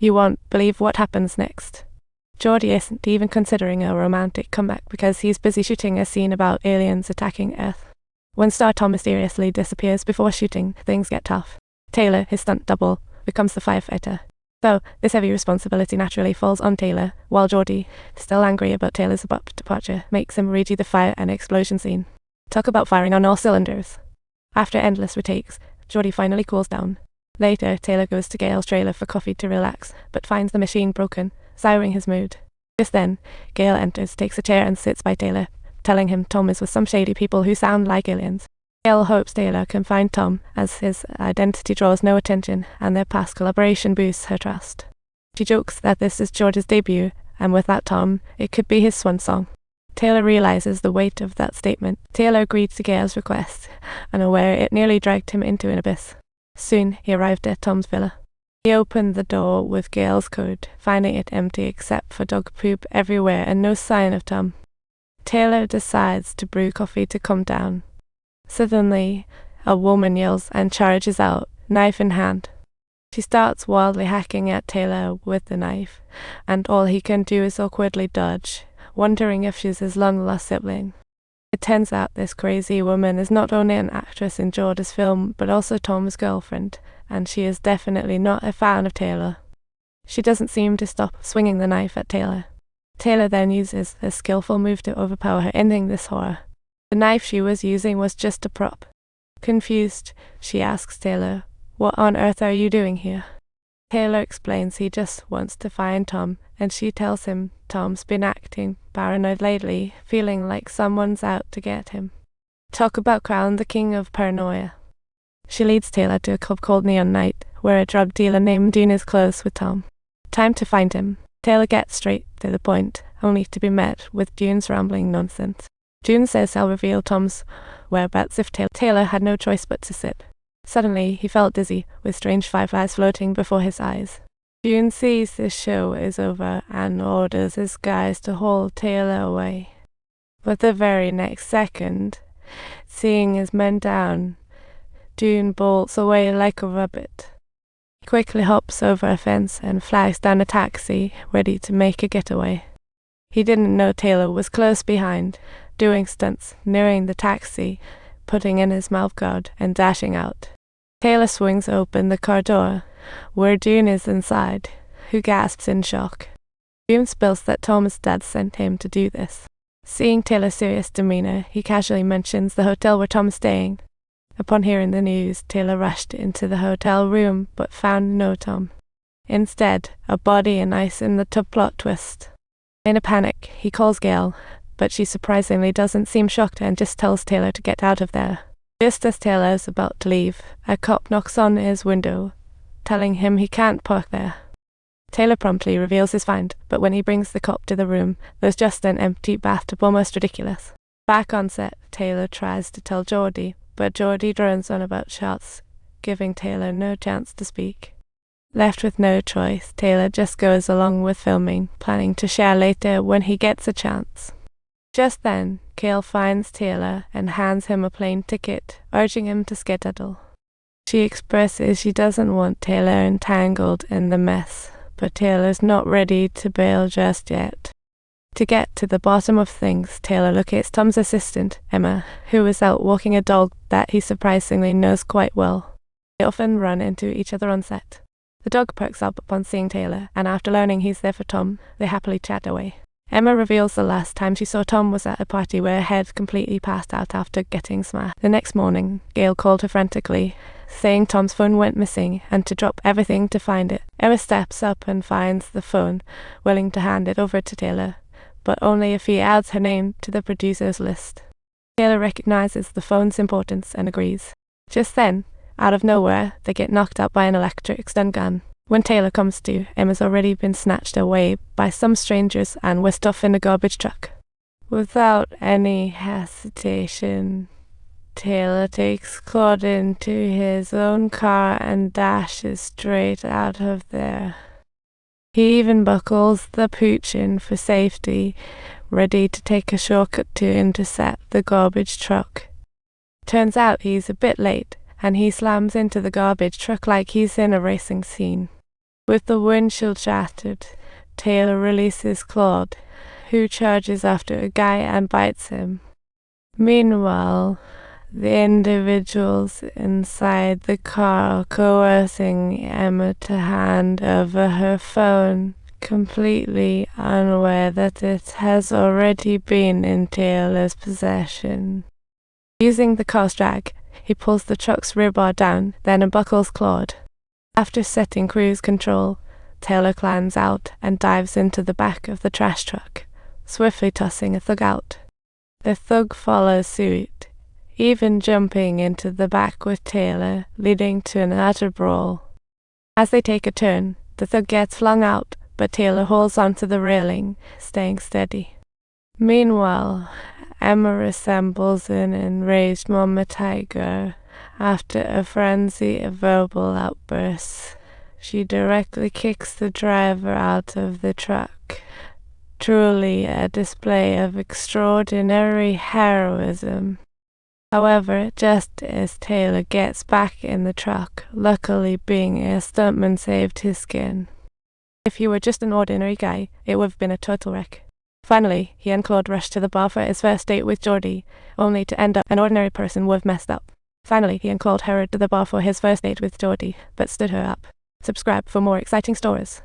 You won't believe what happens next. Jody isn't even considering a romantic comeback because he's busy shooting a scene about aliens attacking Earth. When star Tom mysteriously disappears before shooting, things get tough. Taylor, his stunt double, becomes the firefighter. So, this heavy responsibility naturally falls on Taylor, while Jody, still angry about Taylor's abrupt departure, makes him redo the fire and explosion scene. Talk about firing on all cylinders. After endless retakes, Jody finally cools down. Later, Taylor goes to Gail's trailer for coffee to relax, but finds the machine broken, souring his mood. Just then, Gail enters, takes a chair and sits by Taylor, telling him Tom is with some shady people who sound like aliens. Gail hopes Taylor can find Tom, as his identity draws no attention and their past collaboration boosts her trust. She jokes that this is George's debut, and without Tom, it could be his swan song. Taylor realizes the weight of that statement. Taylor agreed to Gail's request, unaware it nearly dragged him into an abyss. Soon, he arrived at Tom's villa. He opened the door with Gail's code, finding it empty except for dog poop everywhere and no sign of Tom. Taylor decides to brew coffee to calm down. Suddenly, a woman yells and charges out, knife in hand. She starts wildly hacking at Taylor with the knife, and all he can do is awkwardly dodge, wondering if she's his long-lost sibling. It turns out this crazy woman is not only an actress in Jordan's film, but also Tom's girlfriend, and she is definitely not a fan of Taylor. She doesn't seem to stop swinging the knife at Taylor. Taylor then uses a skillful move to overpower her, ending this horror. The knife she was using was just a prop. Confused, she asks Taylor, "What on earth are you doing here?" Taylor explains he just wants to find Tom, and she tells him Tom's been acting paranoid lately, feeling like someone's out to get him. Talk about crown the king of paranoia. She leads Taylor to a club called Neon Night, where a drug dealer named Dune is close with Tom. Time to find him. Taylor gets straight to the point, only to be met with Dune's rambling nonsense. Dune says he'll reveal Tom's whereabouts if Taylor had no choice but to sit. Suddenly, he felt dizzy, with strange fireflies floating before his eyes. Dune sees the show is over and orders his guys to haul Taylor away. But the very next second, seeing his men down, Dune bolts away like a rabbit. He quickly hops over a fence and flags down a taxi, ready to make a getaway. He didn't know Taylor was close behind, doing stunts, nearing the taxi, putting in his mouth guard, and dashing out. Taylor swings open the car door, where Dune is inside, who gasps in shock. Dune spills that Tom's dad sent him to do this. Seeing Taylor's serious demeanor, he casually mentions the hotel where Tom is staying. Upon hearing the news, Taylor rushed into the hotel room, but found no Tom. Instead, a body and ice in the tub. Plot twist. In a panic, he calls Gail, but she surprisingly doesn't seem shocked and just tells Taylor to get out of there. Just as Taylor is about to leave, a cop knocks on his window, telling him he can't park there. Taylor promptly reveals his find, but when he brings the cop to the room, there's just an empty bathtub, almost ridiculous. Back on set, Taylor tries to tell Jody, but Jody drones on about shots, giving Taylor no chance to speak. Left with no choice, Taylor just goes along with filming, planning to share later when he gets a chance. Just then, Gail finds Taylor and hands him a plane ticket, urging him to skedaddle. She expresses she doesn't want Taylor entangled in the mess, but Taylor's not ready to bail just yet. To get to the bottom of things, Taylor locates Tom's assistant, Emma, who is out walking a dog that he surprisingly knows quite well. They often run into each other on set. The dog perks up upon seeing Taylor, and after learning he's there for Tom, they happily chat away. Emma reveals the last time she saw Tom was at a party where her head completely passed out after getting smashed. The next morning, Gail called her frantically, saying Tom's phone went missing and to drop everything to find it. Emma steps up and finds the phone, willing to hand it over to Taylor, but only if he adds her name to the producer's list. Taylor recognizes the phone's importance and agrees. Just then, out of nowhere, they get knocked out by an electric stun gun. When Taylor comes to, Emma's already been snatched away by some strangers and whisked off in a garbage truck. Without any hesitation, Taylor takes Claude into his own car and dashes straight out of there. He even buckles the pooch in for safety, ready to take a shortcut to intercept the garbage truck. Turns out he's a bit late, and he slams into the garbage truck like he's in a racing scene. With the windshield shattered, Taylor releases Claude, who charges after a guy and bites him. Meanwhile, the individuals inside the car are coercing Emma to hand over her phone, completely unaware that it has already been in Taylor's possession. Using the car's drag, he pulls the truck's rear bar down, then unbuckles Claude. After setting cruise control, Taylor climbs out and dives into the back of the trash truck, swiftly tossing a thug out. The thug follows suit, even jumping into the back with Taylor, leading to an utter brawl. As they take a turn, the thug gets flung out, but Taylor holds onto the railing, staying steady. Meanwhile, Emma resembles an enraged Mama Tiger. After a frenzy of verbal outbursts, she directly kicks the driver out of the truck. Truly a display of extraordinary heroism. However, just as Taylor gets back in the truck, luckily being a stuntman saved his skin. If he were just an ordinary guy, it would have been a total wreck. Finally, he and Claude rush to the bar for his first date with Jody, only to end up an ordinary person would have messed up. Finally, he and Claude hurried to the bar for his first date with Jody, but stood her up. Subscribe for more exciting stories.